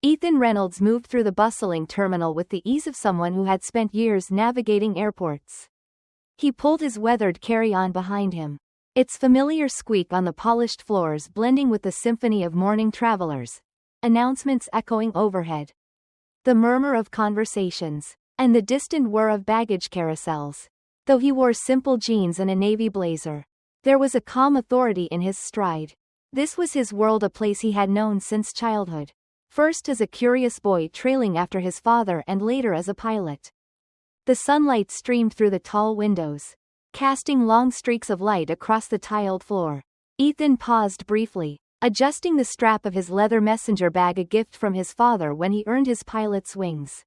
Ethan Reynolds moved through the bustling terminal with the ease of someone who had spent years navigating airports. He pulled his weathered carry-on behind him, its familiar squeak on the polished floors blending with the symphony of morning travelers, announcements echoing overhead, the murmur of conversations, and the distant whir of baggage carousels. Though he wore simple jeans and a navy blazer, there was a calm authority in his stride. This was his world, a place he had known since childhood. First as a curious boy trailing after his father and later as a pilot. The sunlight streamed through the tall windows, casting long streaks of light across the tiled floor. Ethan paused briefly, adjusting the strap of his leather messenger bag, a gift from his father when he earned his pilot's wings.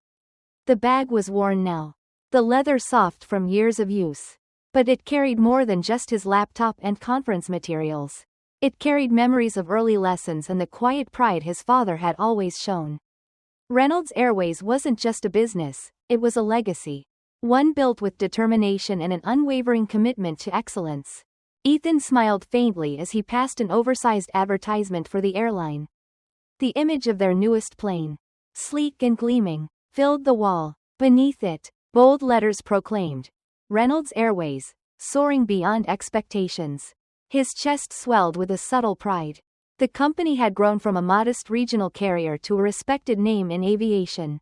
The bag was worn now, the leather soft from years of use. But it carried more than just his laptop and conference materials. It carried memories of early lessons and the quiet pride his father had always shown. Reynolds Airways wasn't just a business, it was a legacy. One built with determination and an unwavering commitment to excellence. Ethan smiled faintly as he passed an oversized advertisement for the airline. The image of their newest plane, sleek and gleaming, filled the wall. Beneath it, bold letters proclaimed, Reynolds Airways, soaring beyond expectations. His chest swelled with a subtle pride. The company had grown from a modest regional carrier to a respected name in aviation.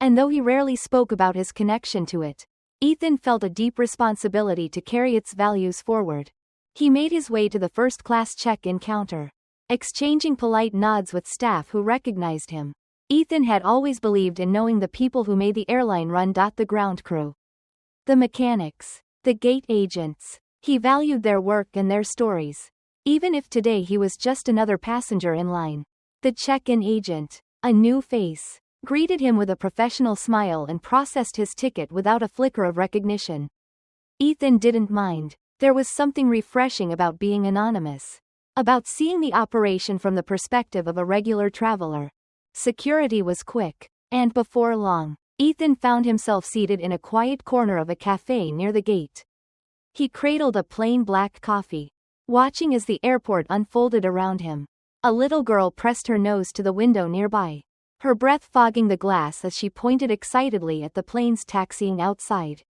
And though he rarely spoke about his connection to it, Ethan felt a deep responsibility to carry its values forward. He made his way to the first-class check-in counter, exchanging polite nods with staff who recognized him. Ethan had always believed in knowing the people who made the airline run. The ground crew, the mechanics, the gate agents. He valued their work and their stories. Even if today he was just another passenger in line. The check-in agent, a new face, greeted him with a professional smile and processed his ticket without a flicker of recognition. Ethan didn't mind. There was something refreshing about being anonymous. About seeing the operation from the perspective of a regular traveler. Security was quick, and before long, Ethan found himself seated in a quiet corner of a cafe near the gate. He cradled a plain black coffee, watching as the airport unfolded around him. A little girl pressed her nose to the window nearby, her breath fogging the glass as she pointed excitedly at the planes taxiing outside.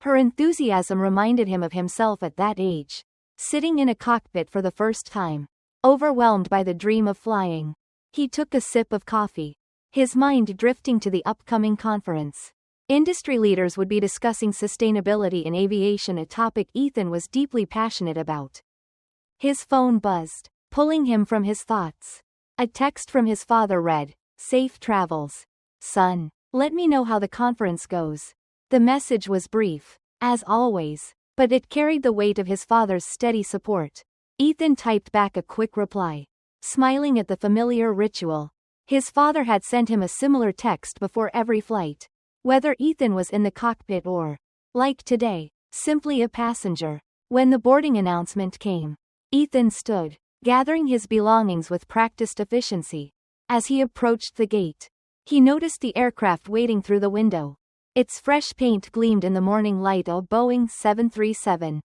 Her enthusiasm reminded him of himself at that age, sitting in a cockpit for the first time, overwhelmed by the dream of flying. He took a sip of coffee, his mind drifting to the upcoming conference. Industry leaders would be discussing sustainability in aviation, a topic Ethan was deeply passionate about. His phone buzzed, pulling him from his thoughts. A text from his father read, "Safe travels. Son, let me know how the conference goes." The message was brief, as always, but it carried the weight of his father's steady support. Ethan typed back a quick reply, smiling at the familiar ritual. His father had sent him a similar text before every flight. Whether Ethan was in the cockpit or, like today, simply a passenger. When the boarding announcement came, Ethan stood, gathering his belongings with practiced efficiency. As he approached the gate, he noticed the aircraft waiting through the window. Its fresh paint gleamed in the morning light of Boeing 737.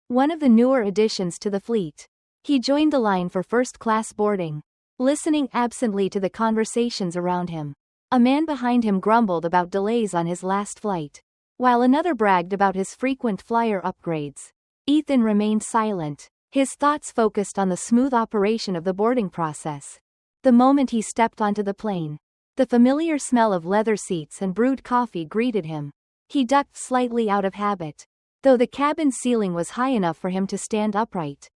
One of the newer additions to the fleet. He joined the line for first-class boarding, listening absently to the conversations around him. A man behind him grumbled about delays on his last flight, while another bragged about his frequent flyer upgrades. Ethan remained silent, his thoughts focused on the smooth operation of the boarding process. The moment he stepped onto the plane, the familiar smell of leather seats and brewed coffee greeted him. He ducked slightly out of habit, though the cabin ceiling was high enough for him to stand upright.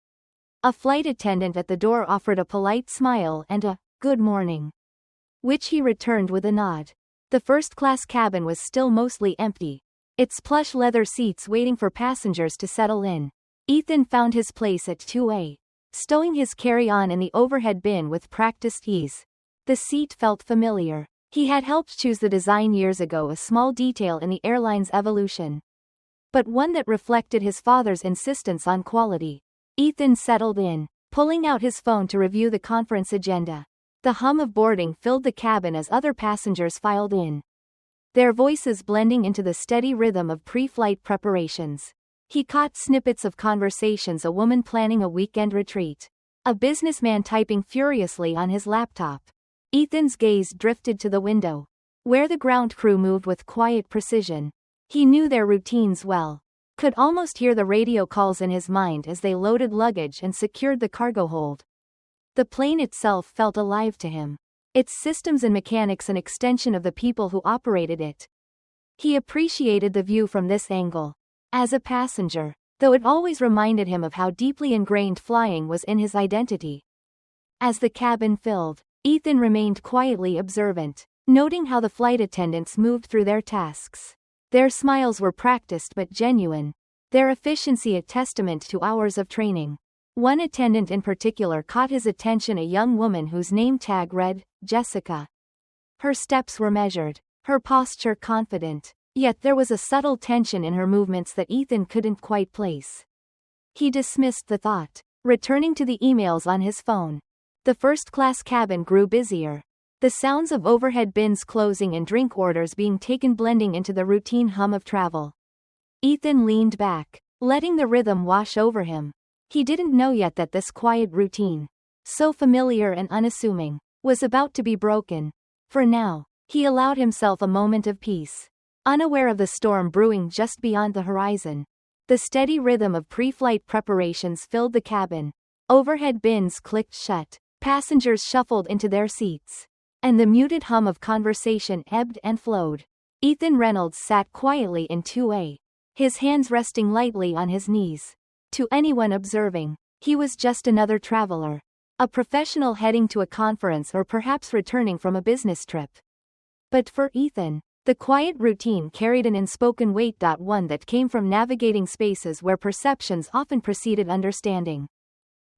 A flight attendant at the door offered a polite smile and a "good morning," which he returned with a nod. The first-class cabin was still mostly empty, its plush leather seats waiting for passengers to settle in. Ethan found his place at 2A, stowing his carry-on in the overhead bin with practiced ease. The seat felt familiar. He had helped choose the design years ago, a small detail in the airline's evolution, but one that reflected his father's insistence on quality. Ethan settled in, pulling out his phone to review the conference agenda. The hum of boarding filled the cabin as other passengers filed in, their voices blending into the steady rhythm of pre-flight preparations. He caught snippets of conversations: a woman planning a weekend retreat, a businessman typing furiously on his laptop, Ethan's gaze drifted to the window, where the ground crew moved with quiet precision. He knew their routines well. Could almost hear the radio calls in his mind as they loaded luggage and secured the cargo hold. The plane itself felt alive to him. Its systems and mechanics an extension of the people who operated it. He appreciated the view from this angle. As a passenger, though it always reminded him of how deeply ingrained flying was in his identity. As the cabin filled, Ethan remained quietly observant, noting how the flight attendants moved through their tasks. Their smiles were practiced but genuine, their efficiency a testament to hours of training. One attendant in particular caught his attention, a young woman whose name tag read, Jessica. Her steps were measured, her posture confident, yet there was a subtle tension in her movements that Ethan couldn't quite place. He dismissed the thought, returning to the emails on his phone. The first-class cabin grew busier. The sounds of overhead bins closing and drink orders being taken blending into the routine hum of travel. Ethan leaned back, letting the rhythm wash over him. He didn't know yet that this quiet routine, so familiar and unassuming, was about to be broken. For now, he allowed himself a moment of peace, unaware of the storm brewing just beyond the horizon. The steady rhythm of pre-flight preparations filled the cabin. Overhead bins clicked shut, passengers shuffled into their seats, and the muted hum of conversation ebbed and flowed. Ethan Reynolds sat quietly in 2A, his hands resting lightly on his knees. To anyone observing, he was just another traveler, a professional heading to a conference or perhaps returning from a business trip. But for Ethan, the quiet routine carried an unspoken weight. One that came from navigating spaces where perceptions often preceded understanding.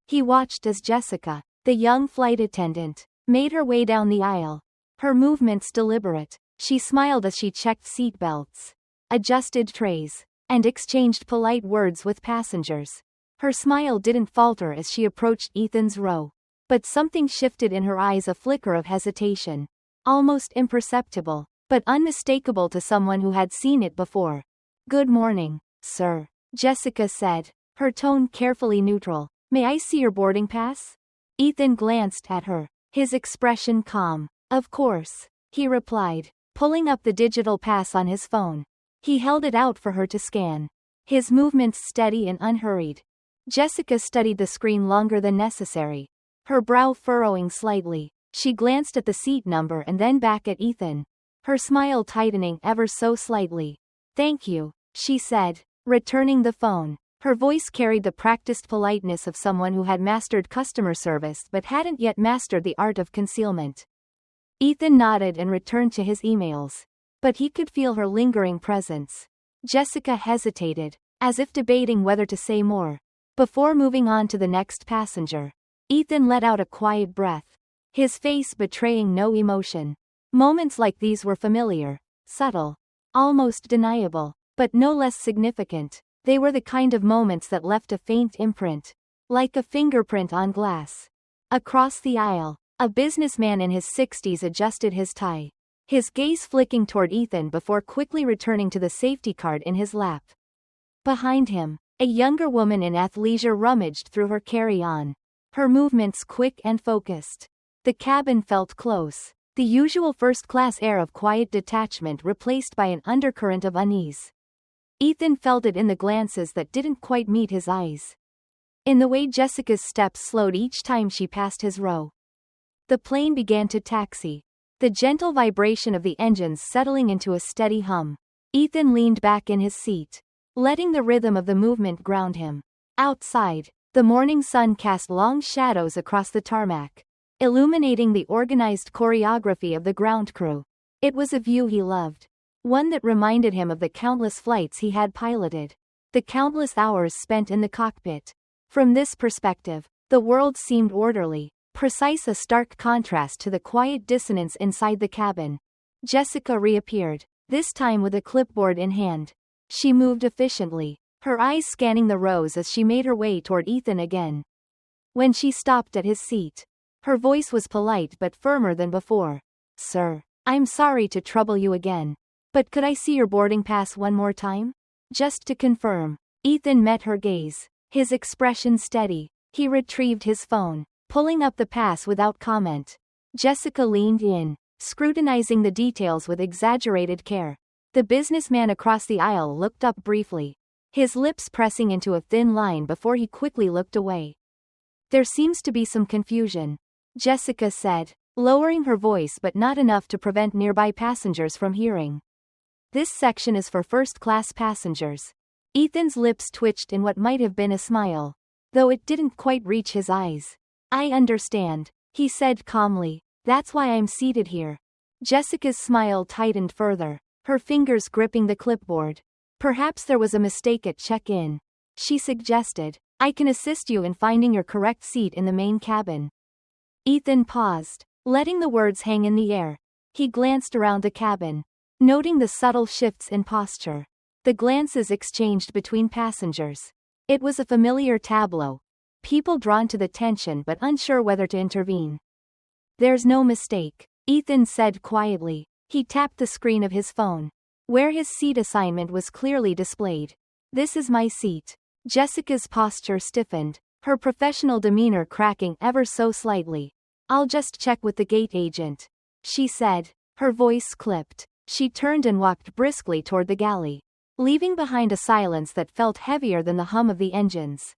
He watched as Jessica, the young flight attendant, made her way down the aisle. Her movements deliberate. She smiled as she checked seat belts, adjusted trays, and exchanged polite words with passengers. Her smile didn't falter as she approached Ethan's row. But something shifted in her eyes, a flicker of hesitation. Almost imperceptible, but unmistakable to someone who had seen it before. "Good morning, sir," Jessica said, her tone carefully neutral. "May I see your boarding pass?" Ethan glanced at her, his expression calm. "Of course," he replied, pulling up the digital pass on his phone. He held it out for her to scan, his movements steady and unhurried. Jessica studied the screen longer than necessary, her brow furrowing slightly. She glanced at the seat number and then back at Ethan, her smile tightening ever so slightly. "Thank you," she said, returning the phone. Her voice carried the practiced politeness of someone who had mastered customer service but hadn't yet mastered the art of concealment. Ethan nodded and returned to his emails. But he could feel her lingering presence. Jessica hesitated, as if debating whether to say more. Before moving on to the next passenger, Ethan let out a quiet breath, his face betraying no emotion. Moments like these were familiar, subtle, almost deniable, but no less significant. They were the kind of moments that left a faint imprint, like a fingerprint on glass. Across the aisle, a businessman in his 60s adjusted his tie, his gaze flicking toward Ethan before quickly returning to the safety card in his lap. Behind him, a younger woman in athleisure rummaged through her carry-on, her movements quick and focused. The cabin felt close, the usual first-class air of quiet detachment replaced by an undercurrent of unease. Ethan felt it in the glances that didn't quite meet his eyes, in the way Jessica's steps slowed each time she passed his row. The plane began to taxi, the gentle vibration of the engines settling into a steady hum. Ethan leaned back in his seat, letting the rhythm of the movement ground him. Outside, the morning sun cast long shadows across the tarmac, illuminating the organized choreography of the ground crew. It was a view he loved, one that reminded him of the countless flights he had piloted, the countless hours spent in the cockpit. From this perspective, the world seemed orderly, precise, a stark contrast to the quiet dissonance inside the cabin. Jessica reappeared, this time with a clipboard in hand. She moved efficiently, her eyes scanning the rows as she made her way toward Ethan again. When she stopped at his seat, her voice was polite but firmer than before. "Sir, I'm sorry to trouble you again, but could I see your boarding pass one more time? Just to confirm." Ethan met her gaze, his expression steady. He retrieved his phone, pulling up the pass without comment. Jessica leaned in, scrutinizing the details with exaggerated care. The businessman across the aisle looked up briefly, his lips pressing into a thin line before he quickly looked away. There seems to be some confusion, Jessica said, lowering her voice but not enough to prevent nearby passengers from hearing. This section is for first-class passengers. Ethan's lips twitched in what might have been a smile, though it didn't quite reach his eyes. I understand, he said calmly. That's why I'm seated here. Jessica's smile tightened further, her fingers gripping the clipboard. Perhaps there was a mistake at check-in, she suggested. I can assist you in finding your correct seat in the main cabin. Ethan paused, letting the words hang in the air. He glanced around the cabin, noting the subtle shifts in posture. The glances exchanged between passengers. It was a familiar tableau. People drawn to the tension but unsure whether to intervene. There's no mistake, Ethan said quietly. He tapped the screen of his phone, where his seat assignment was clearly displayed. This is my seat. Jessica's posture stiffened, her professional demeanor cracking ever so slightly. I'll just check with the gate agent, she said, her voice clipped. She turned and walked briskly toward the galley, leaving behind a silence that felt heavier than the hum of the engines.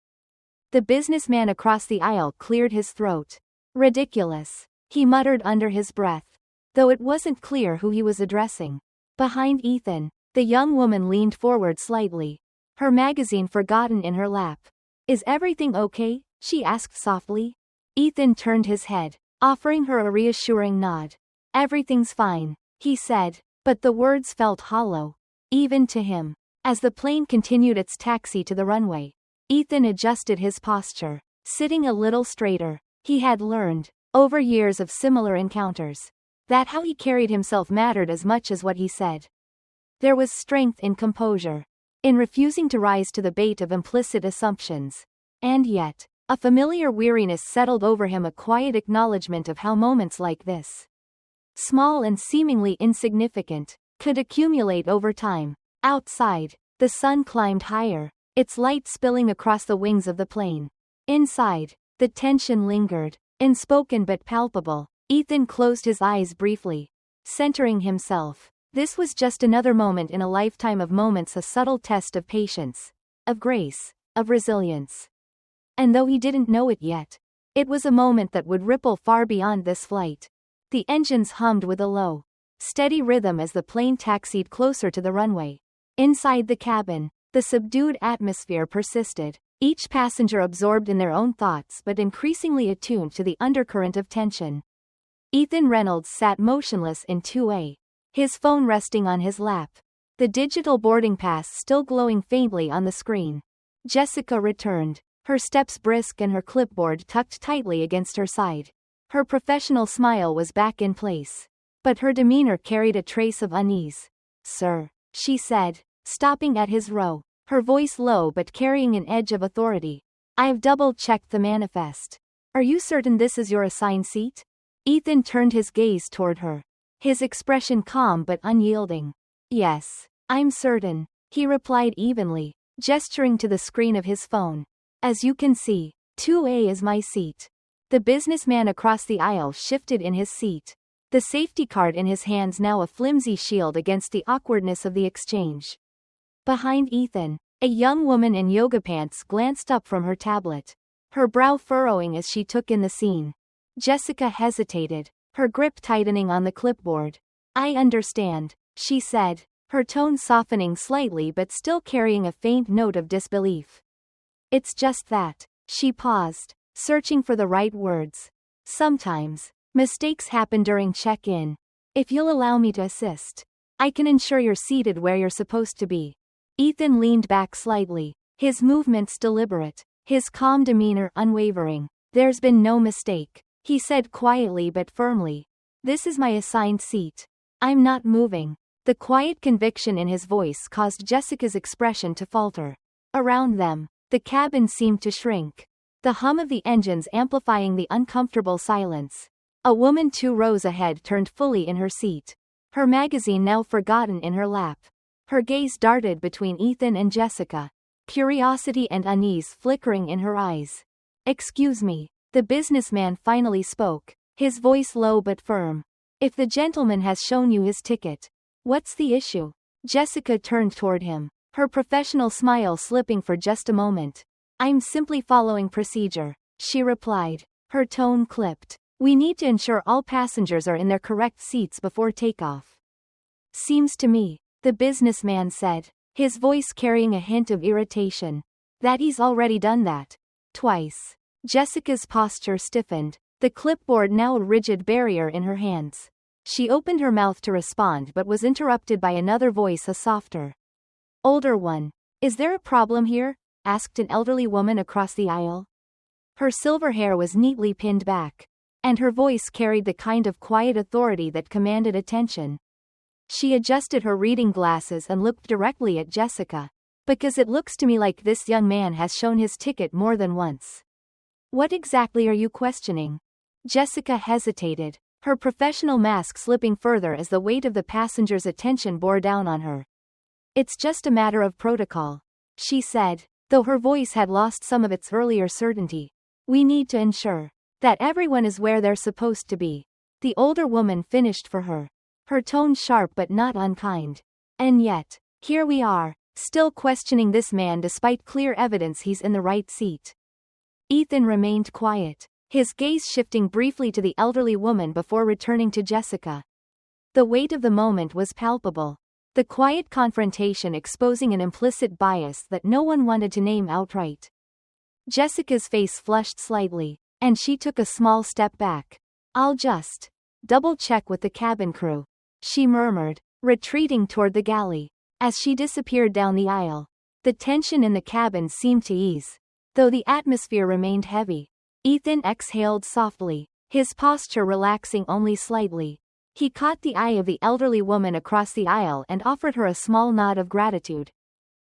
The businessman across the aisle cleared his throat. Ridiculous, he muttered under his breath, though it wasn't clear who he was addressing. Behind Ethan, the young woman leaned forward slightly, her magazine forgotten in her lap. Is everything okay? She asked softly. Ethan turned his head, offering her a reassuring nod. Everything's fine, he said, but the words felt hollow, even to him. As the plane continued its taxi to the runway, Ethan adjusted his posture, sitting a little straighter. He had learned, over years of similar encounters, that how he carried himself mattered as much as what he said. There was strength in composure, in refusing to rise to the bait of implicit assumptions. And yet, a familiar weariness settled over him, a quiet acknowledgement of how moments like this, small and seemingly insignificant, could accumulate over time. Outside, the sun climbed higher, its light spilling across the wings of the plane. Inside, the tension lingered, unspoken but palpable. Ethan closed his eyes briefly, centering himself. This was just another moment in a lifetime of moments, a subtle test of patience, of grace, of resilience. And though he didn't know it yet, it was a moment that would ripple far beyond this flight. The engines hummed with a low, steady rhythm as the plane taxied closer to the runway. Inside the cabin, the subdued atmosphere persisted, each passenger absorbed in their own thoughts but increasingly attuned to the undercurrent of tension. Ethan Reynolds sat motionless in 2A, his phone resting on his lap, the digital boarding pass still glowing faintly on the screen. Jessica returned, her steps brisk and her clipboard tucked tightly against her side. Her professional smile was back in place, but her demeanor carried a trace of unease. Sir, she said, stopping at his row, her voice low but carrying an edge of authority. I've double-checked the manifest. Are you certain this is your assigned seat? Ethan turned his gaze toward her, his expression calm but unyielding. Yes, I'm certain, he replied evenly, gesturing to the screen of his phone. As you can see, 2A is my seat. The businessman across the aisle shifted in his seat, the safety card in his hands now a flimsy shield against the awkwardness of the exchange. Behind Ethan, a young woman in yoga pants glanced up from her tablet, her brow furrowing as she took in the scene. Jessica hesitated, her grip tightening on the clipboard. I understand, she said, her tone softening slightly but still carrying a faint note of disbelief. It's just that. She paused, searching for the right words. Sometimes, mistakes happen during check-in. If you'll allow me to assist, I can ensure you're seated where you're supposed to be. Ethan leaned back slightly, his movements deliberate, his calm demeanor unwavering. There's been no mistake, he said quietly but firmly. This is my assigned seat. I'm not moving. The quiet conviction in his voice caused Jessica's expression to falter. Around them, the cabin seemed to shrink, the hum of the engines amplifying the uncomfortable silence. A woman 2 rows ahead turned fully in her seat, her magazine now forgotten in her lap. Her gaze darted between Ethan and Jessica, curiosity and unease flickering in her eyes. Excuse me, the businessman finally spoke, his voice low but firm. If the gentleman has shown you his ticket, what's the issue? Jessica turned toward him, her professional smile slipping for just a moment. I'm simply following procedure, she replied, her tone clipped. We need to ensure all passengers are in their correct seats before takeoff. Seems to me, the businessman said, his voice carrying a hint of irritation, that he's already done that. Twice. Jessica's posture stiffened, the clipboard now a rigid barrier in her hands. She opened her mouth to respond but was interrupted by another voice, a softer, older one. Is there a problem here? Asked an elderly woman across the aisle. Her silver hair was neatly pinned back, and her voice carried the kind of quiet authority that commanded attention. She adjusted her reading glasses and looked directly at Jessica. Because it looks to me like this young man has shown his ticket more than once. What exactly are you questioning? Jessica hesitated, her professional mask slipping further as the weight of the passenger's attention bore down on her. It's just a matter of protocol, she said, though her voice had lost some of its earlier certainty. We need to ensure that everyone is where they're supposed to be. The older woman finished for her, her tone sharp but not unkind. And yet, here we are, still questioning this man despite clear evidence he's in the right seat. Ethan remained quiet, his gaze shifting briefly to the elderly woman before returning to Jessica. The weight of the moment was palpable, the quiet confrontation exposing an implicit bias that no one wanted to name outright. Jessica's face flushed slightly, and she took a small step back. I'll just double-check with the cabin crew, she murmured, retreating toward the galley. As she disappeared down the aisle, the tension in the cabin seemed to ease, though the atmosphere remained heavy. Ethan exhaled softly, his posture relaxing only slightly. He caught the eye of the elderly woman across the aisle and offered her a small nod of gratitude.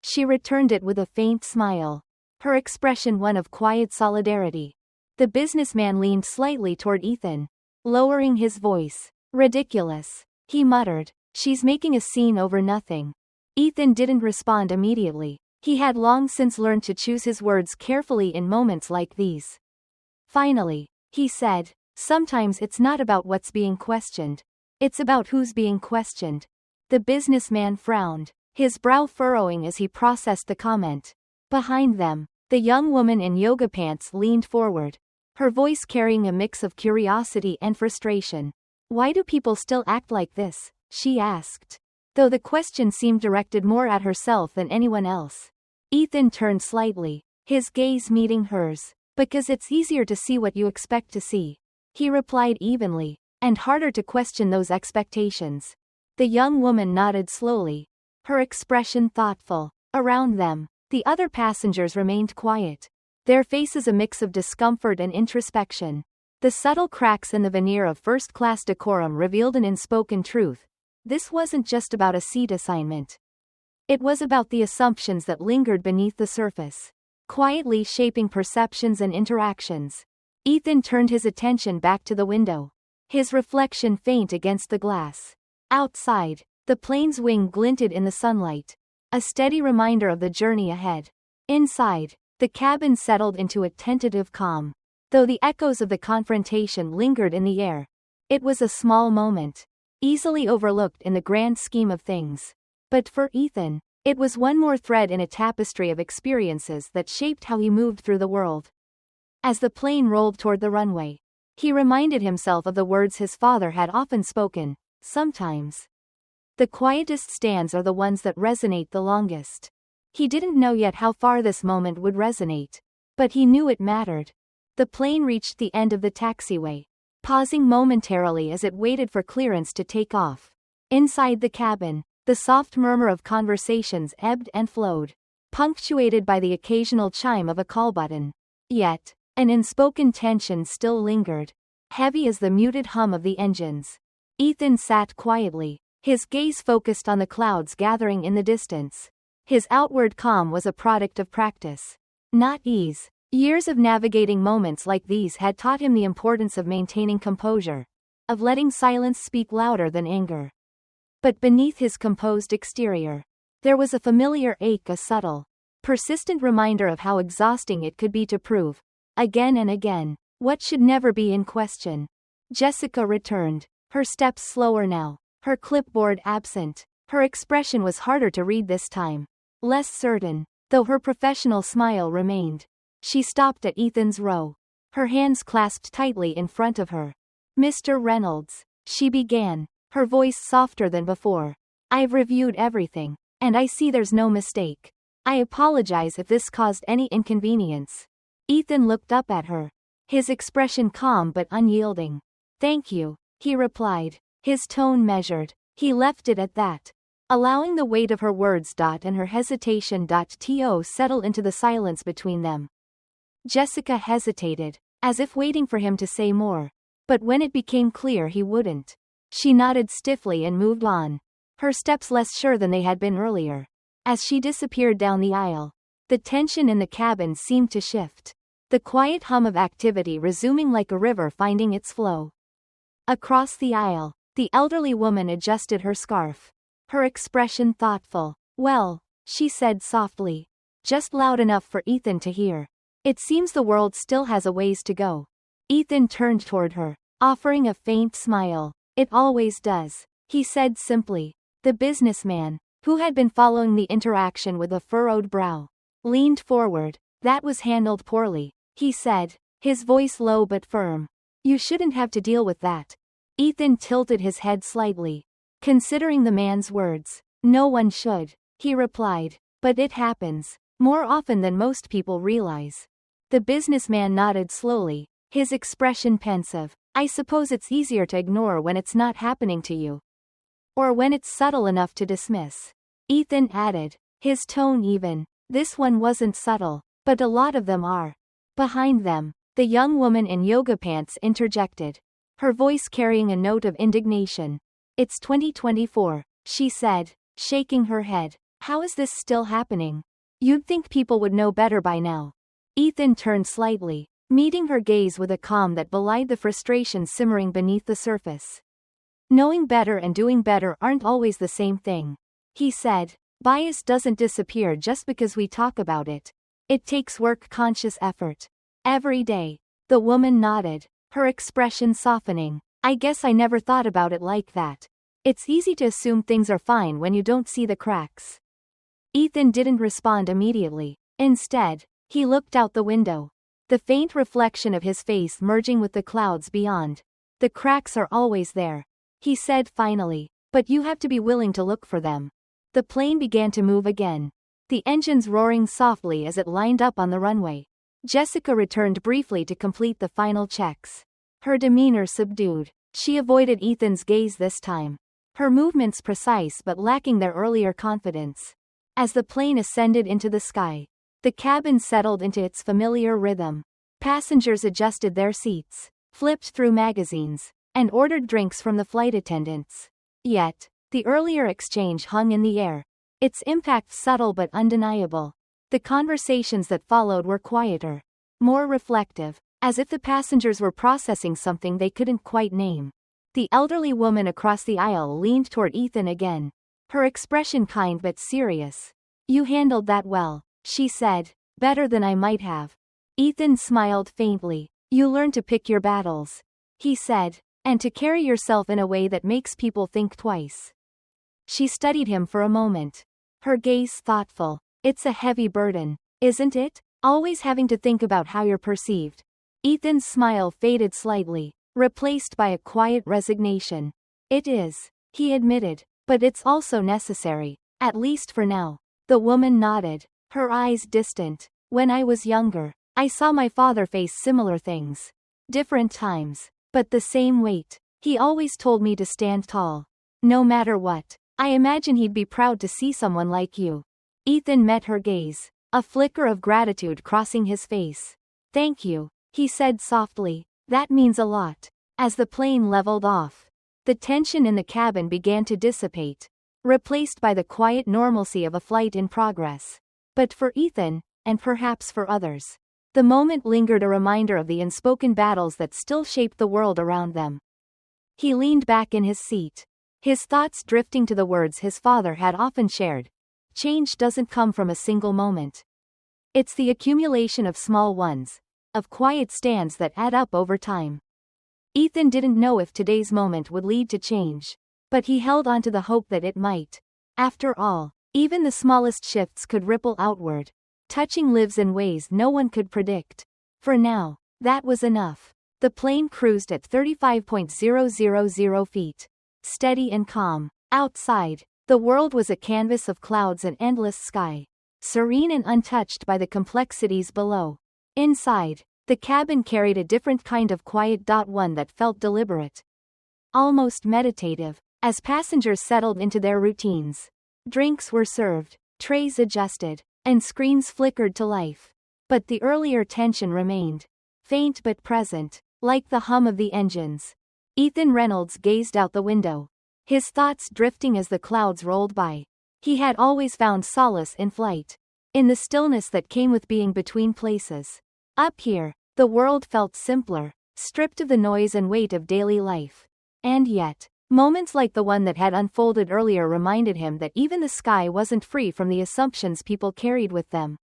She returned it with a faint smile, her expression one of quiet solidarity. The businessman leaned slightly toward Ethan, lowering his voice. Ridiculous, he muttered. She's making a scene over nothing. Ethan didn't respond immediately. He had long since learned to choose his words carefully in moments like these. Finally, he said, sometimes it's not about what's being questioned. It's about who's being questioned. The businessman frowned, his brow furrowing as he processed the comment. Behind them, the young woman in yoga pants leaned forward, her voice carrying a mix of curiosity and frustration. Why do people still act like this? She asked, though the question seemed directed more at herself than anyone else. Ethan turned slightly, his gaze meeting hers. Because it's easier to see what you expect to see, he replied evenly, and harder to question those expectations. The young woman nodded slowly, her expression thoughtful. Around them, the other passengers remained quiet, their faces a mix of discomfort and introspection. The subtle cracks in the veneer of first-class decorum revealed an unspoken truth. This wasn't just about a seat assignment. It was about the assumptions that lingered beneath the surface, quietly shaping perceptions and interactions. Ethan turned his attention back to the window, his reflection faint against the glass. Outside, the plane's wing glinted in the sunlight, a steady reminder of the journey ahead. Inside, the cabin settled into a tentative calm, though the echoes of the confrontation lingered in the air. It was a small moment, easily overlooked in the grand scheme of things. But for Ethan, it was one more thread in a tapestry of experiences that shaped how he moved through the world. As the plane rolled toward the runway, he reminded himself of the words his father had often spoken. Sometimes, the quietest stands are the ones that resonate the longest. He didn't know yet how far this moment would resonate, but he knew it mattered. The plane reached the end of the taxiway, pausing momentarily as it waited for clearance to take off. Inside the cabin, the soft murmur of conversations ebbed and flowed, punctuated by the occasional chime of a call button. Yet, an unspoken tension still lingered, heavy as the muted hum of the engines. Ethan sat quietly, his gaze focused on the clouds gathering in the distance. His outward calm was a product of practice, not ease. Years of navigating moments like these had taught him the importance of maintaining composure, of letting silence speak louder than anger. But beneath his composed exterior, there was a familiar ache, a subtle, persistent reminder of how exhausting it could be to prove, again and again, what should never be in question. Jessica returned, her steps slower now, her clipboard absent. Her expression was harder to read this time. Less certain, though her professional smile remained. She stopped at Ethan's row. Her hands clasped tightly in front of her. "Mr. Reynolds," she began, her voice softer than before. "I've reviewed everything, and I see there's no mistake. I apologize if this caused any inconvenience." Ethan looked up at her, his expression calm but unyielding. "Thank you," he replied, his tone measured. He left it at that, allowing the weight of her words and her hesitation to settle into the silence between them. Jessica hesitated, as if waiting for him to say more, but when it became clear he wouldn't, she nodded stiffly and moved on, her steps less sure than they had been earlier. As she disappeared down the aisle, the tension in the cabin seemed to shift, the quiet hum of activity resuming like a river finding its flow. Across the aisle, the elderly woman adjusted her scarf, her expression thoughtful. "Well," she said softly, just loud enough for Ethan to hear. "It seems the world still has a ways to go." Ethan turned toward her, offering a faint smile. "It always does," he said simply. The businessman, who had been following the interaction with a furrowed brow, leaned forward. "That was handled poorly," he said, his voice low but firm. "You shouldn't have to deal with that." Ethan tilted his head slightly, considering the man's words. "No one should," he replied, "but it happens, more often than most people realize." The businessman nodded slowly, his expression pensive. "I suppose it's easier to ignore when it's not happening to you. Or when it's subtle enough to dismiss." Ethan added, his tone even. "This one wasn't subtle, but a lot of them are." Behind them, the young woman in yoga pants interjected, her voice carrying a note of indignation. "It's 2024, she said, shaking her head. "How is this still happening? You'd think people would know better by now." Ethan turned slightly, meeting her gaze with a calm that belied the frustration simmering beneath the surface. "Knowing better and doing better aren't always the same thing," he said. "Bias doesn't disappear just because we talk about it. It takes work, conscious effort. Every day." The woman nodded, her expression softening. "I guess I never thought about it like that. It's easy to assume things are fine when you don't see the cracks." Ethan didn't respond immediately. Instead, he looked out the window, the faint reflection of his face merging with the clouds beyond. "The cracks are always there," he said finally, "but you have to be willing to look for them." The plane began to move again, the engines roaring softly as it lined up on the runway. Jessica returned briefly to complete the final checks, her demeanor subdued. She avoided Ethan's gaze this time, her movements precise but lacking their earlier confidence. As the plane ascended into the sky, the cabin settled into its familiar rhythm. Passengers adjusted their seats, flipped through magazines, and ordered drinks from the flight attendants. Yet, the earlier exchange hung in the air, its impact subtle but undeniable. The conversations that followed were quieter, more reflective, as if the passengers were processing something they couldn't quite name. The elderly woman across the aisle leaned toward Ethan again, her expression kind but serious. "You handled that well," she said, "better than I might have." Ethan smiled faintly. "You learn to pick your battles," he said, "and to carry yourself in a way that makes people think twice." She studied him for a moment, her gaze thoughtful. "It's a heavy burden, isn't it? Always having to think about how you're perceived." Ethan's smile faded slightly, replaced by a quiet resignation. "It is," he admitted, "but it's also necessary, at least for now." The woman nodded, her eyes distant. "When I was younger, I saw my father face similar things. Different times, but the same weight. He always told me to stand tall, no matter what. I imagine he'd be proud to see someone like you." Ethan met her gaze, a flicker of gratitude crossing his face. "Thank you," he said softly. "That means a lot." As the plane leveled off, the tension in the cabin began to dissipate, replaced by the quiet normalcy of a flight in progress. But for Ethan, and perhaps for others, the moment lingered, a reminder of the unspoken battles that still shaped the world around them. He leaned back in his seat, his thoughts drifting to the words his father had often shared. "Change doesn't come from a single moment. It's the accumulation of small ones, of quiet stands that add up over time." Ethan didn't know if today's moment would lead to change, but he held on to the hope that it might. After all, even the smallest shifts could ripple outward, touching lives in ways no one could predict. For now, that was enough. The plane cruised at 35,000 feet. Steady and calm. Outside, the world was a canvas of clouds and endless sky, serene and untouched by the complexities below. Inside, the cabin carried a different kind of quiet. One that felt deliberate, almost meditative, as passengers settled into their routines. Drinks were served, trays adjusted, and screens flickered to life. But the earlier tension remained, faint but present, like the hum of the engines. Ethan Reynolds gazed out the window, his thoughts drifting as the clouds rolled by. He had always found solace in flight, in the stillness that came with being between places. Up here, the world felt simpler, stripped of the noise and weight of daily life. And yet, moments like the one that had unfolded earlier reminded him that even the sky wasn't free from the assumptions people carried with them.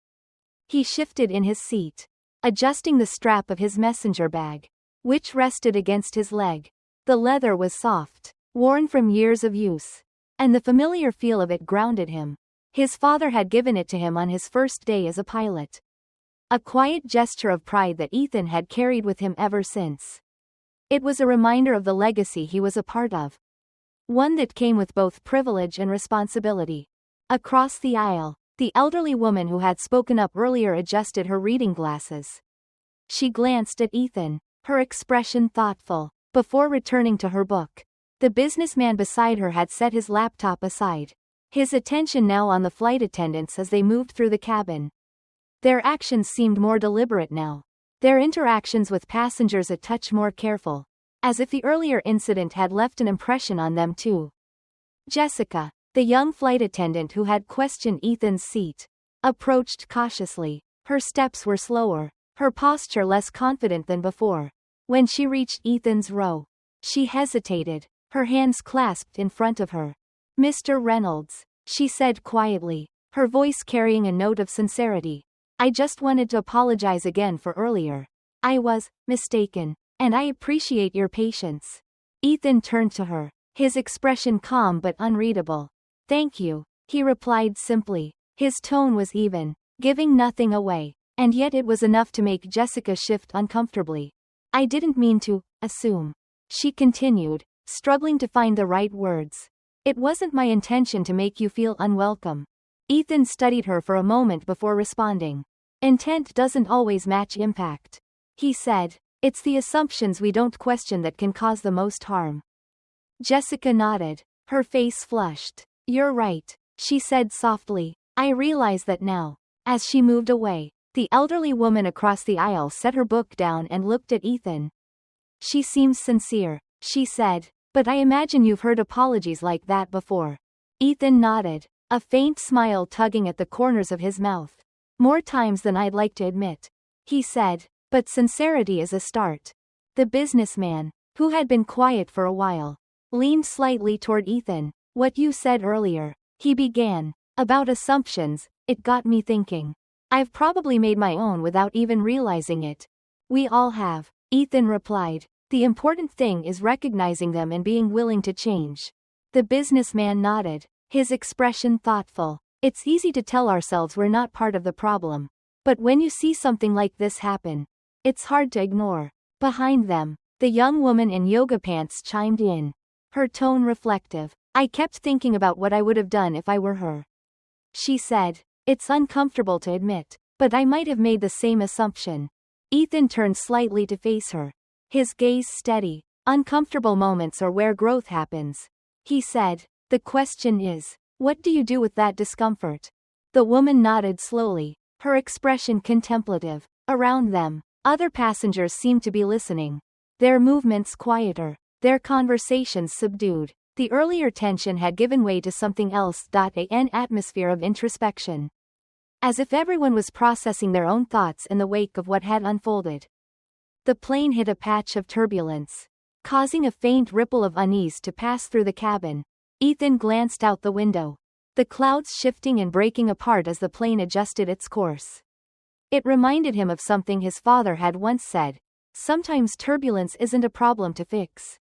He shifted in his seat, adjusting the strap of his messenger bag, which rested against his leg. The leather was soft, worn from years of use, and the familiar feel of it grounded him. His father had given it to him on his first day as a pilot. A quiet gesture of pride that Ethan had carried with him ever since. It was a reminder of the legacy he was a part of. One that came with both privilege and responsibility. Across the aisle, the elderly woman who had spoken up earlier adjusted her reading glasses. She glanced at Ethan, her expression thoughtful, before returning to her book. The businessman beside her had set his laptop aside, his attention now on the flight attendants as they moved through the cabin. Their actions seemed more deliberate now, their interactions with passengers a touch more careful, as if the earlier incident had left an impression on them too. Jessica, the young flight attendant who had questioned Ethan's seat, approached cautiously. Her steps were slower, her posture less confident than before. When she reached Ethan's row, she hesitated, her hands clasped in front of her. "Mr. Reynolds," she said quietly, her voice carrying a note of sincerity. "I just wanted to apologize again for earlier. I was mistaken, and I appreciate your patience." Ethan turned to her, his expression calm but unreadable. "Thank you," he replied simply. His tone was even, giving nothing away, and yet it was enough to make Jessica shift uncomfortably. "I didn't mean to assume," she continued, struggling to find the right words. "It wasn't my intention to make you feel unwelcome." Ethan studied her for a moment before responding. "Intent doesn't always match impact," he said. "It's the assumptions we don't question that can cause the most harm." Jessica nodded, her face flushed. "You're right," she said softly. "I realize that now." As she moved away, the elderly woman across the aisle set her book down and looked at Ethan. "She seems sincere," she said, "but I imagine you've heard apologies like that before." Ethan nodded, a faint smile tugging at the corners of his mouth. "More times than I'd like to admit," he said, "but sincerity is a start." The businessman, who had been quiet for a while, leaned slightly toward Ethan. "What you said earlier," he began, "about assumptions, it got me thinking. I've probably made my own without even realizing it." "We all have," Ethan replied. "The important thing is recognizing them and being willing to change." The businessman nodded, his expression thoughtful. "It's easy to tell ourselves we're not part of the problem. But when you see something like this happen, it's hard to ignore." Behind them, the young woman in yoga pants chimed in, her tone reflective. "I kept thinking about what I would have done if I were her," she said. "It's uncomfortable to admit, but I might have made the same assumption." Ethan turned slightly to face her, his gaze steady. "Uncomfortable moments are where growth happens," he said. "The question is, what do you do with that discomfort?" The woman nodded slowly, her expression contemplative. Around them, other passengers seemed to be listening, their movements quieter, their conversations subdued. The earlier tension had given way to something else. An atmosphere of introspection. As if everyone was processing their own thoughts in the wake of what had unfolded. The plane hit a patch of turbulence, causing a faint ripple of unease to pass through the cabin. Ethan glanced out the window, the clouds shifting and breaking apart as the plane adjusted its course. It reminded him of something his father had once said, Sometimes turbulence isn't a problem to fix.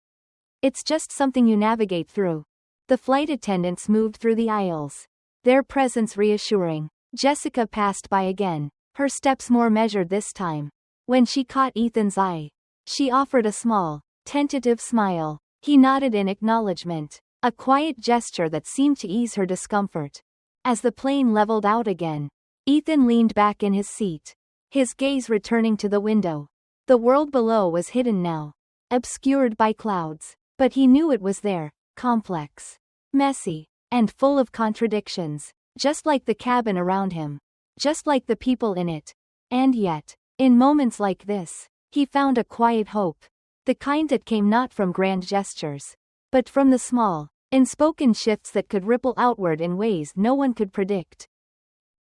It's just something you navigate through. The flight attendants moved through the aisles, their presence reassuring. Jessica passed by again, her steps more measured this time. When she caught Ethan's eye, she offered a small, tentative smile. He nodded in acknowledgement, a quiet gesture that seemed to ease her discomfort. As the plane leveled out again, Ethan leaned back in his seat, his gaze returning to the window. The world below was hidden now, obscured by clouds, but he knew it was there, complex, messy, and full of contradictions, just like the cabin around him, just like the people in it. And yet, in moments like this, he found a quiet hope, the kind that came not from grand gestures, but from the small, unspoken shifts that could ripple outward in ways no one could predict.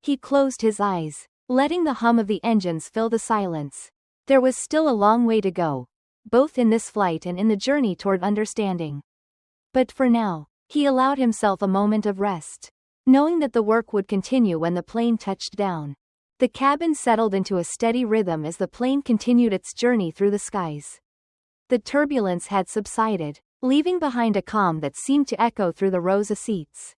He closed his eyes, letting the hum of the engines fill the silence. There was still a long way to go, both in this flight and in the journey toward understanding. But for now, he allowed himself a moment of rest, knowing that the work would continue when the plane touched down. The cabin settled into a steady rhythm as the plane continued its journey through the skies. The turbulence had subsided, leaving behind a calm that seemed to echo through the rows of seats.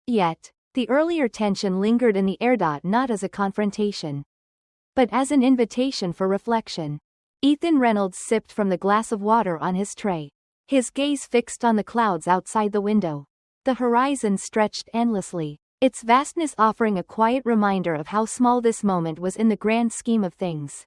Yet, the earlier tension lingered in the air. Not as a confrontation, but as an invitation for reflection. Ethan Reynolds sipped from the glass of water on his tray, his gaze fixed on the clouds outside the window. The horizon stretched endlessly, its vastness offering a quiet reminder of how small this moment was in the grand scheme of things.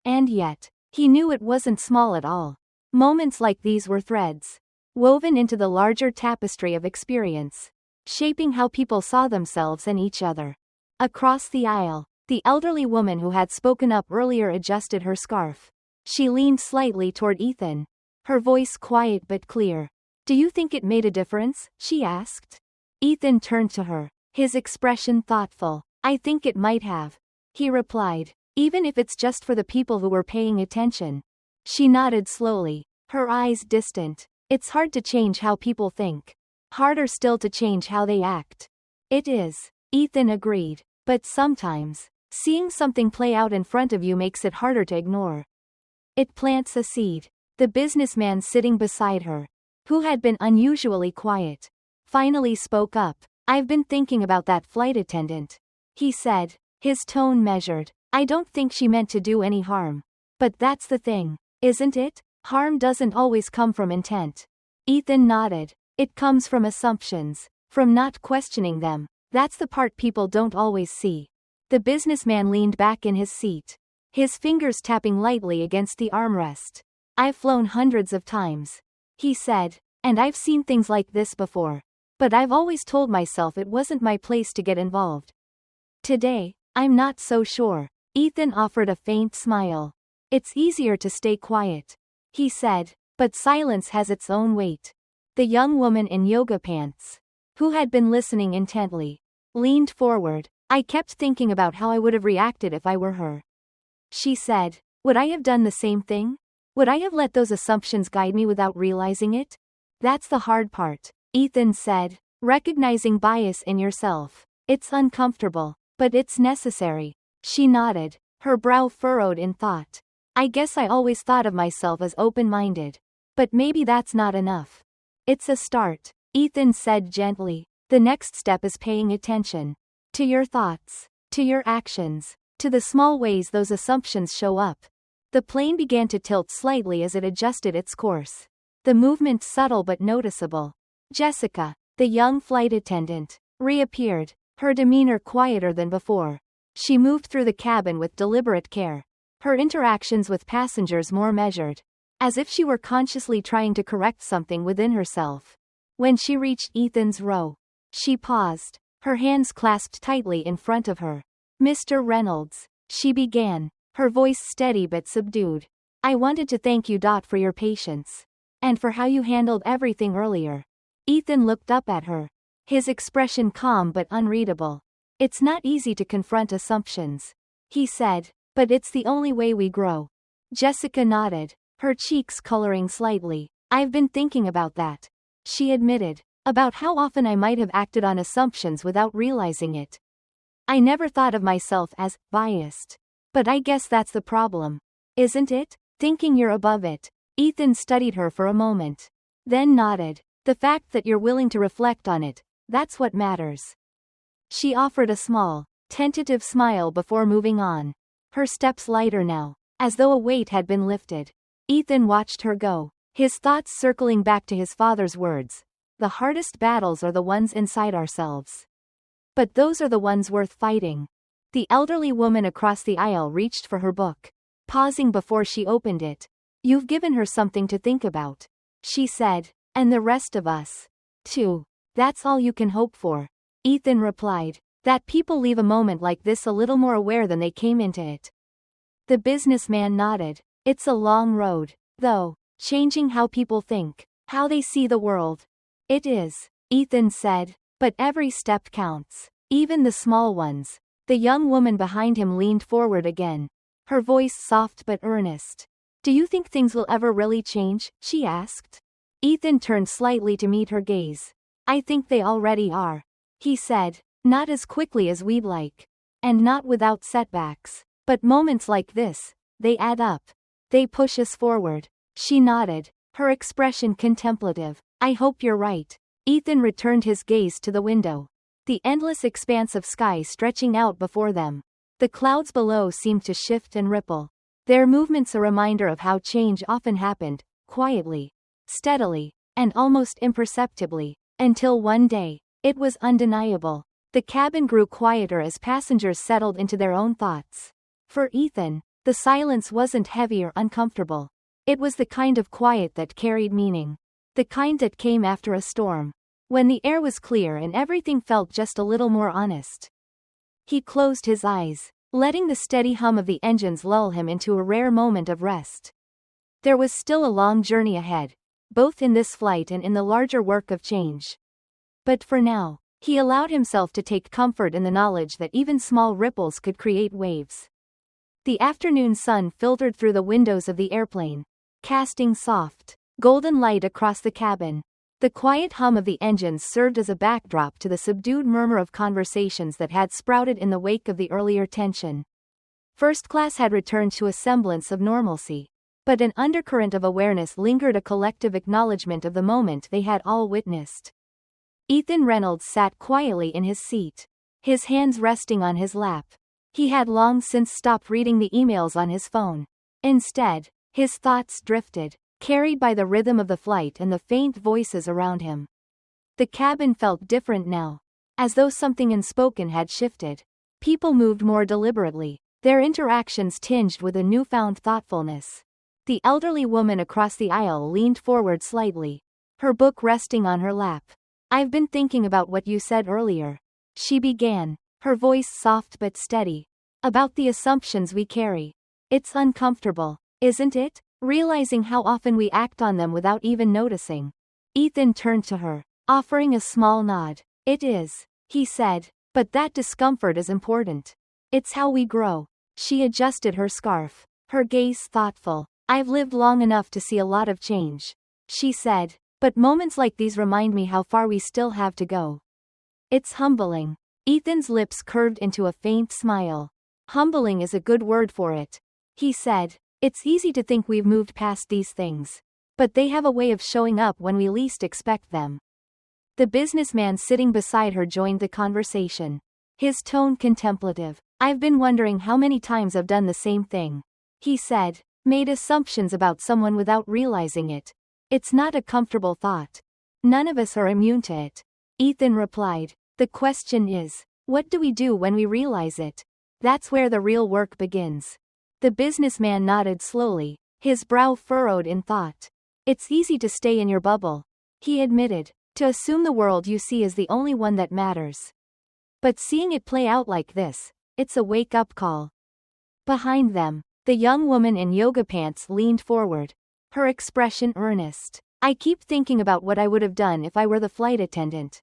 And yet, he knew it wasn't small at all. Moments like these were threads, woven into the larger tapestry of experience, shaping how people saw themselves and each other. Across the aisle, the elderly woman who had spoken up earlier adjusted her scarf. She leaned slightly toward Ethan, her voice quiet but clear. "Do you think it made a difference?" she asked. Ethan turned to her, his expression thoughtful. "I think it might have," he replied, "even if it's just for the people who were paying attention." She nodded slowly, her eyes distant. "It's hard to change how people think. Harder still to change how they act." "It is," Ethan agreed, "but sometimes, seeing something play out in front of you makes it harder to ignore. It plants a seed." The businessman sitting beside her, who had been unusually quiet, finally spoke up. "I've been thinking about that flight attendant," he said, his tone measured. "I don't think she meant to do any harm. But that's the thing, isn't it? Harm doesn't always come from intent." Ethan nodded. "It comes from assumptions, from not questioning them. That's the part people don't always see." The businessman leaned back in his seat, his fingers tapping lightly against the armrest. "I've flown hundreds of times," he said, "and I've seen things like this before. But I've always told myself it wasn't my place to get involved. Today, I'm not so sure." Ethan offered a faint smile. "It's easier to stay quiet," he said, "but silence has its own weight." The young woman in yoga pants, who had been listening intently, leaned forward. "I kept thinking about how I would have reacted if I were her," she said. "Would I have done the same thing? Would I have let those assumptions guide me without realizing it?" "That's the hard part," Ethan said, "recognizing bias in yourself. It's uncomfortable, but it's necessary." She nodded, her brow furrowed in thought. "I guess I always thought of myself as open-minded. But maybe that's not enough." "It's a start," Ethan said gently. "The next step is paying attention to your thoughts, to your actions, to the small ways those assumptions show up." The plane began to tilt slightly as it adjusted its course, the movement subtle but noticeable. Jessica, the young flight attendant, reappeared, her demeanor quieter than before. She moved through the cabin with deliberate care, her interactions with passengers more measured, as if she were consciously trying to correct something within herself. When she reached Ethan's row, she paused, her hands clasped tightly in front of her. "Mr. Reynolds," she began, her voice steady but subdued. "I wanted to thank you for your patience. And for how you handled everything earlier." Ethan looked up at her, his expression calm but unreadable. "It's not easy to confront assumptions," he said, "but it's the only way we grow." Jessica nodded, her cheeks coloring slightly. "I've been thinking about that," she admitted, "about how often I might have acted on assumptions without realizing it. I never thought of myself as biased. But I guess that's the problem, isn't it? Thinking you're above it. Ethan studied her for a moment. Then nodded. The fact that you're willing to reflect on it, that's what matters. She offered a small, tentative smile before moving on. Her steps lighter now, as though a weight had been lifted. Ethan watched her go, his thoughts circling back to his father's words. The hardest battles are the ones inside ourselves. But those are the ones worth fighting. The elderly woman across the aisle reached for her book, pausing before she opened it. You've given her something to think about, she said, and the rest of us, too. That's all you can hope for. Ethan replied, that people leave a moment like this a little more aware than they came into it. The businessman nodded. It's a long road, though, changing how people think, how they see the world. It is, Ethan said, but every step counts, even the small ones. The young woman behind him leaned forward again, her voice soft but earnest. Do you think things will ever really change? She asked. Ethan turned slightly to meet her gaze. I think they already are, he said, not as quickly as we'd like. And not without setbacks. But moments like this, they add up. They push us forward. She nodded, her expression contemplative. I hope you're right. Ethan returned his gaze to the window. The endless expanse of sky stretching out before them. The clouds below seemed to shift and ripple. Their movements a reminder of how change often happened, quietly, steadily, and almost imperceptibly, until one day, it was undeniable. The cabin grew quieter as passengers settled into their own thoughts. For Ethan, the silence wasn't heavy or uncomfortable. It was the kind of quiet that carried meaning. The kind that came after a storm. When the air was clear and everything felt just a little more honest. He closed his eyes, letting the steady hum of the engines lull him into a rare moment of rest. There was still a long journey ahead, both in this flight and in the larger work of change. But for now, he allowed himself to take comfort in the knowledge that even small ripples could create waves. The afternoon sun filtered through the windows of the airplane, casting soft, golden light across the cabin. The quiet hum of the engines served as a backdrop to the subdued murmur of conversations that had sprouted in the wake of the earlier tension. First class had returned to a semblance of normalcy. But an undercurrent of awareness lingered, a collective acknowledgement of the moment they had all witnessed. Ethan Reynolds sat quietly in his seat, his hands resting on his lap. He had long since stopped reading the emails on his phone. Instead, his thoughts drifted, carried by the rhythm of the flight and the faint voices around him. The cabin felt different now, as though something unspoken had shifted. People moved more deliberately, their interactions tinged with a newfound thoughtfulness. The elderly woman across the aisle leaned forward slightly, her book resting on her lap. I've been thinking about what you said earlier, she began, her voice soft but steady. About the assumptions we carry. It's uncomfortable, isn't it? Realizing how often we act on them without even noticing. Ethan turned to her, offering a small nod. It is, he said, but that discomfort is important. It's how we grow. She adjusted her scarf, her gaze thoughtful. I've lived long enough to see a lot of change, she said, but moments like these remind me how far we still have to go. It's humbling. Ethan's lips curved into a faint smile. Humbling is a good word for it, he said. It's easy to think we've moved past these things, but they have a way of showing up when we least expect them. The businessman sitting beside her joined the conversation, his tone contemplative. I've been wondering how many times I've done the same thing, he said. Made assumptions about someone without realizing it. It's not a comfortable thought. None of us are immune to it, Ethan replied. The question is, what do we do when we realize it? That's where the real work begins. The businessman nodded slowly, his brow furrowed in thought. It's easy to stay in your bubble, he admitted, to assume the world you see is the only one that matters. But seeing it play out like this, it's a wake-up call. Behind them, the young woman in yoga pants leaned forward, her expression earnest. I keep thinking about what I would have done if I were the flight attendant,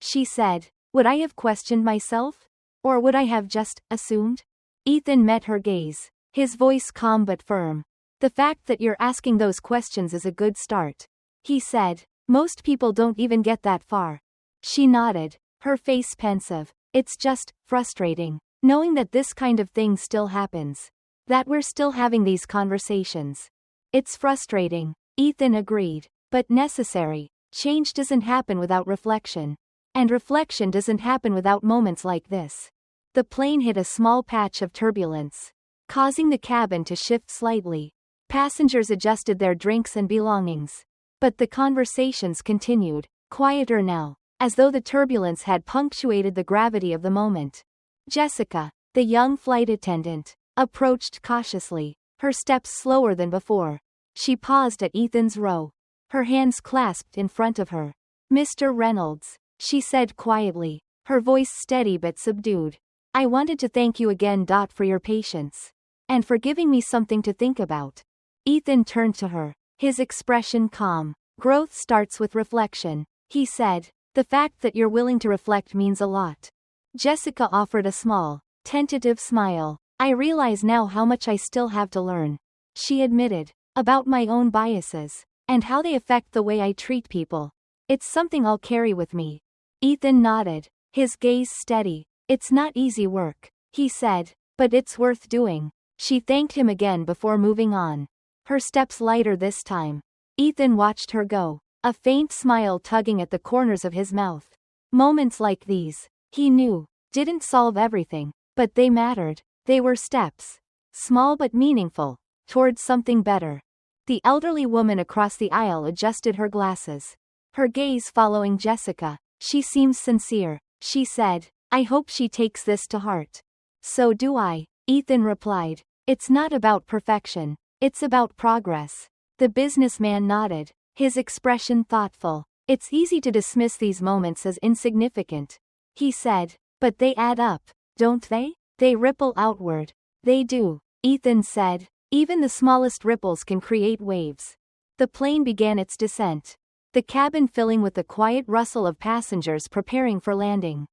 she said. Would I have questioned myself? Or would I have just assumed? Ethan met her gaze, his voice calm but firm. The fact that you're asking those questions is a good start, he said. Most people don't even get that far. She nodded, her face pensive. It's just frustrating, knowing that this kind of thing still happens. That we're still having these conversations. It's frustrating. Ethan agreed. But necessary. Change doesn't happen without reflection. And reflection doesn't happen without moments like this. The plane hit a small patch of turbulence, causing the cabin to shift slightly. Passengers adjusted their drinks and belongings. But the conversations continued, quieter now, as though the turbulence had punctuated the gravity of the moment. Jessica, the young flight attendant, approached cautiously, her steps slower than before. She paused at Ethan's row, her hands clasped in front of her. "Mr. Reynolds," she said quietly, her voice steady but subdued. "I wanted to thank you again. For your patience. And for giving me something to think about." Ethan turned to her, his expression calm. "Growth starts with reflection," he said. "The fact that you're willing to reflect means a lot." Jessica offered a small, tentative smile. "I realize now how much I still have to learn," she admitted, "about my own biases, and how they affect the way I treat people. It's something I'll carry with me." Ethan nodded, his gaze steady. "It's not easy work," he said, "but it's worth doing." She thanked him again before moving on, her steps lighter this time. Ethan watched her go, a faint smile tugging at the corners of his mouth. Moments like these, he knew, didn't solve everything, but they mattered. They were steps, small but meaningful, towards something better. The elderly woman across the aisle adjusted her glasses, her gaze following Jessica. "She seems sincere," she said. "I hope she takes this to heart." "So do I," Ethan replied. "It's not about perfection. It's about progress." The businessman nodded, his expression thoughtful. "It's easy to dismiss these moments as insignificant," he said, "but they add up, don't they? They ripple outward." "They do," Ethan said. "Even the smallest ripples can create waves." The plane began its descent, the cabin filling with the quiet rustle of passengers preparing for landing.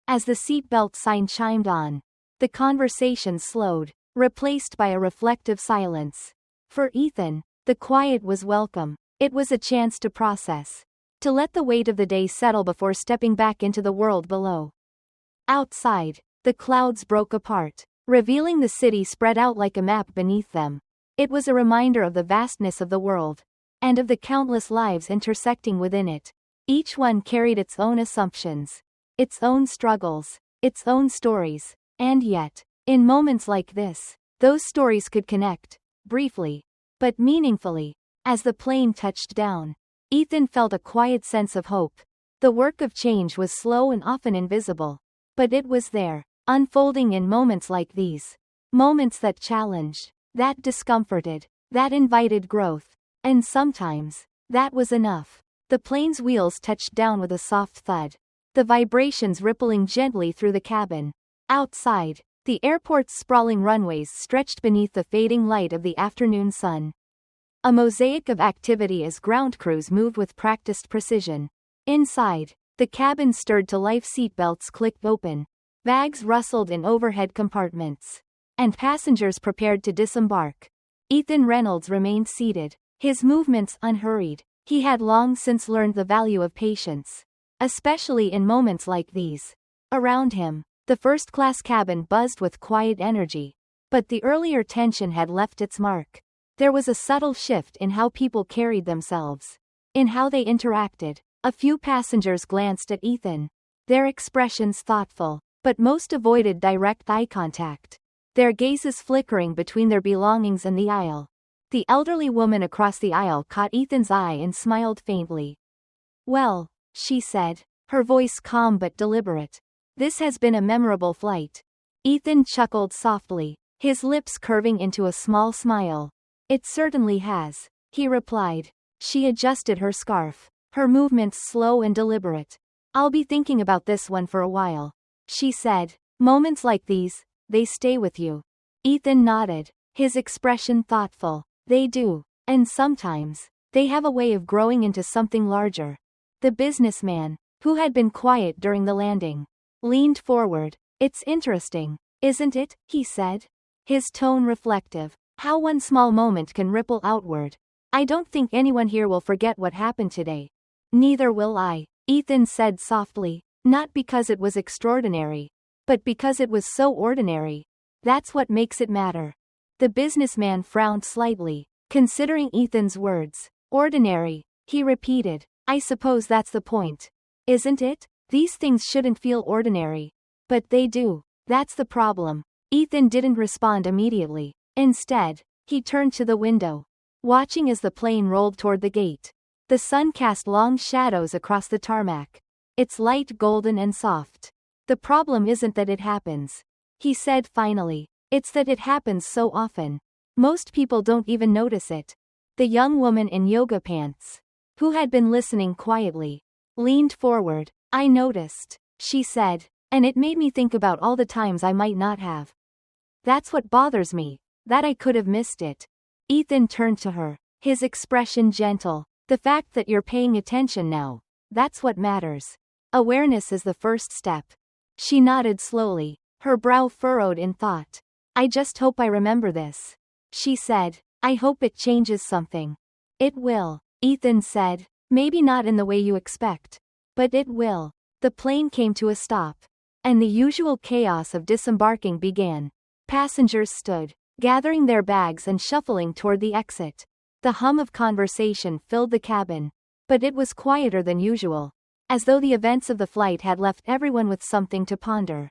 As the seatbelt sign chimed on, the conversation slowed, replaced by a reflective silence. For Ethan, the quiet was welcome. It was a chance to process, to let the weight of the day settle before stepping back into the world below. Outside, the clouds broke apart, revealing the city spread out like a map beneath them. It was a reminder of the vastness of the world, and of the countless lives intersecting within it. Each one carried its own assumptions, its own struggles, its own stories, and yet, in moments like this, those stories could connect, briefly, but meaningfully. As the plane touched down, Ethan felt a quiet sense of hope. The work of change was slow and often invisible, but it was there, unfolding in moments like these. Moments that challenged, that discomforted, that invited growth. And sometimes, that was enough. The plane's wheels touched down with a soft thud, the vibrations rippling gently through the cabin. Outside, the airport's sprawling runways stretched beneath the fading light of the afternoon sun. A mosaic of activity as ground crews moved with practiced precision. Inside, the cabin stirred to life. Seatbelts clicked open, bags rustled in overhead compartments, and passengers prepared to disembark. Ethan Reynolds remained seated, his movements unhurried. He had long since learned the value of patience, especially in moments like these. Around him, the first-class cabin buzzed with quiet energy, but the earlier tension had left its mark. There was a subtle shift in how people carried themselves, in how they interacted. A few passengers glanced at Ethan, their expressions thoughtful, but most avoided direct eye contact, their gazes flickering between their belongings and the aisle. The elderly woman across the aisle caught Ethan's eye and smiled faintly. "Well," she said, her voice calm but deliberate, "this has been a memorable flight." Ethan chuckled softly, his lips curving into a small smile. "It certainly has," he replied. She adjusted her scarf, her movements slow and deliberate. "I'll be thinking about this one for a while," she said. "Moments like these, they stay with you." Ethan nodded, his expression thoughtful. "They do, and sometimes, they have a way of growing into something larger." The businessman, who had been quiet during the landing, leaned forward. "It's interesting, isn't it?" he said, his tone reflective. "How one small moment can ripple outward. I don't think anyone here will forget what happened today." "Neither will I," Ethan said softly, "not because it was extraordinary, but because it was so ordinary. That's what makes it matter." The businessman frowned slightly, considering Ethan's words. Ordinary, he repeated. I suppose that's the point. Isn't it? These things shouldn't feel ordinary. But they do. That's the problem. Ethan didn't respond immediately. Instead, he turned to the window, watching as the plane rolled toward the gate. The sun cast long shadows across the tarmac. It's light golden and soft. The problem isn't that it happens, he said finally. It's that it happens so often. Most people don't even notice it. The young woman in yoga pants, who had been listening quietly, leaned forward. I noticed, she said, and it made me think about all the times I might not have. That's what bothers me, that I could have missed it. Ethan turned to her, his expression gentle. The fact that you're paying attention now, that's what matters. Awareness is the first step. She nodded slowly, her brow furrowed in thought. I just hope I remember this, she said. I hope it changes something. It will, Ethan said. Maybe not in the way you expect. But it will. The plane came to a stop, and the usual chaos of disembarking began. Passengers stood, gathering their bags and shuffling toward the exit. The hum of conversation filled the cabin, but it was quieter than usual, as though the events of the flight had left everyone with something to ponder.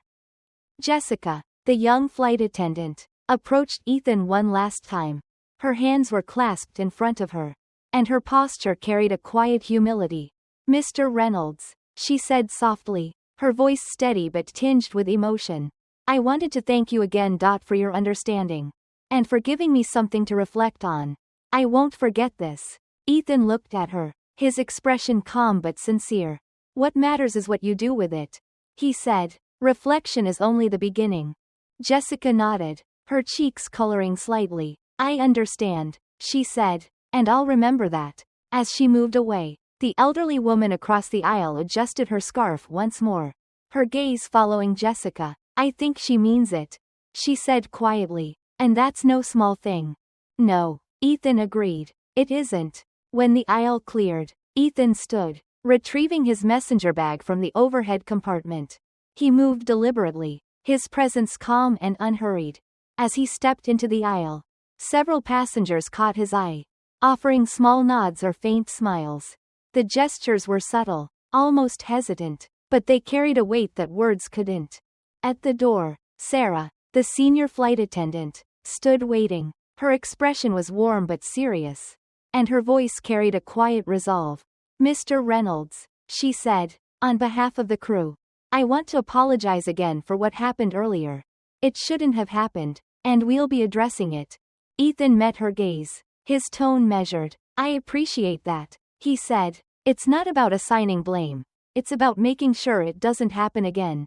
Jessica, the young flight attendant, approached Ethan one last time. Her hands were clasped in front of her, and her posture carried a quiet humility. Mr. Reynolds, she said softly, her voice steady but tinged with emotion. I wanted to thank you again. For your understanding. And for giving me something to reflect on. I won't forget this. Ethan looked at her, his expression calm but sincere. What matters is what you do with it, he said. Reflection is only the beginning. Jessica nodded, her cheeks coloring slightly. I understand, she said, and I'll remember that. As she moved away, the elderly woman across the aisle adjusted her scarf once more, her gaze following Jessica. I think she means it, she said quietly, and that's no small thing. No, Ethan agreed. It isn't. When the aisle cleared, Ethan stood, retrieving his messenger bag from the overhead compartment. He moved deliberately, his presence calm and unhurried. As he stepped into the aisle, several passengers caught his eye, offering small nods or faint smiles. The gestures were subtle, almost hesitant, but they carried a weight that words couldn't. At the door, Sarah, the senior flight attendant, stood waiting. Her expression was warm but serious, and her voice carried a quiet resolve. Mr. Reynolds, she said, on behalf of the crew, I want to apologize again for what happened earlier. It shouldn't have happened, and we'll be addressing it. Ethan met her gaze, his tone measured. I appreciate that, he said. It's not about assigning blame. It's about making sure it doesn't happen again.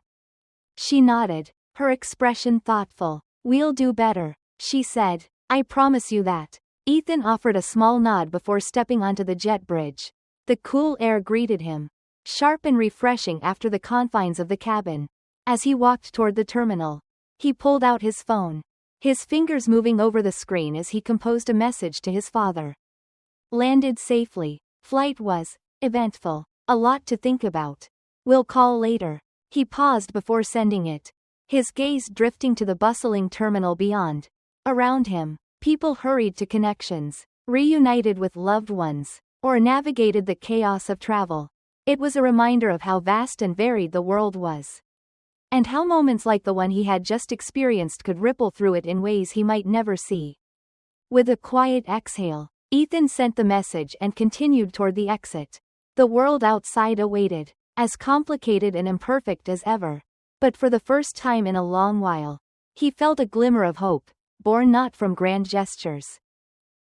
She nodded, her expression thoughtful. We'll do better, she said. I promise you that. Ethan offered a small nod before stepping onto the jet bridge. The cool air greeted him, sharp and refreshing after the confines of the cabin. As he walked toward the terminal, he pulled out his phone, his fingers moving over the screen as he composed a message to his father. Landed safely. Flight was eventful. A lot to think about. We'll call later. He paused before sending it, his gaze drifting to the bustling terminal beyond. Around him, people hurried to connections, reunited with loved ones, or navigated the chaos of travel. It was a reminder of how vast and varied the world was, and how moments like the one he had just experienced could ripple through it in ways he might never see. With a quiet exhale, Ethan sent the message and continued toward the exit. The world outside awaited, as complicated and imperfect as ever. But for the first time in a long while, he felt a glimmer of hope, born not from grand gestures,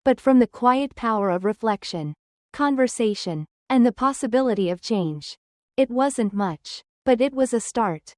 but from the quiet power of reflection, conversation, and the possibility of change. It wasn't much, but it was a start.